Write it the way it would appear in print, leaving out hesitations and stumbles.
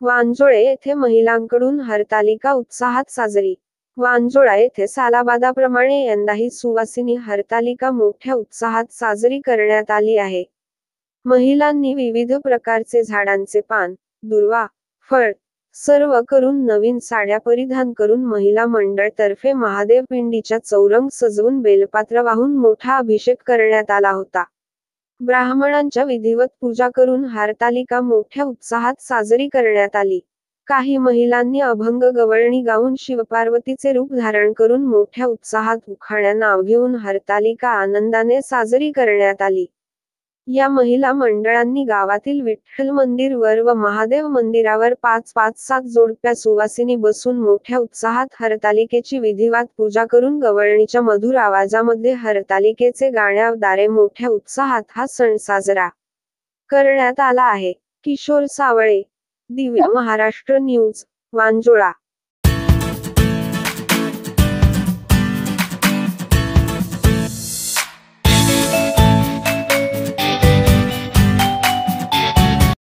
वांजोळे येथे महिलांकडून हरतालिका उत्साहात साजरी. वांजोळा येथे सालाबादाप्रमाणे यंदाही सुवासिनी हरतालिका मोठ्या उत्साहात साजरी करण्यात आली आहे. महिलांनी विविध प्रकारचे झाडांचे पान, दुर्वा, फळ सर्व करून नवीन साड्या परिधान करून महिला मंडळ तर्फे महादेव पिंडीच्या चौरंग सजवून बेलपात्र वाहून मोठा अभिषेक करण्यात आला होता. ब्राह्मणांच्या विधिवत पूजा करून हरतालिका मोठ्या उत्साहात साजरी करण्यात आली. काही महिलांनी अभंग गवळणी गाऊन शिवपार्वतीचे रूप धारण करून मोठ्या उत्साहात उखाण्या नाव घेऊन हरतालिका आनंदाने साजरी करण्यात आली. या महिला मंडळांनी गावातील विठ्ठल मंदिर वर व महादेव मंदिरावर 5-5-7 जोडप्या सुवासिनी बसून मोठ्या उत्साहात हरतालिकेची विधिवत पूजा करून गवळणीच्या मधुर आवाजामध्ये हरतालिकेचे गाण्याद्वारे मोठ्या उत्साहात हा सण साजरा करण्यात आला आहे. किशोर सावळे, दिव्य महाराष्ट्र न्यूज, वांजोळा.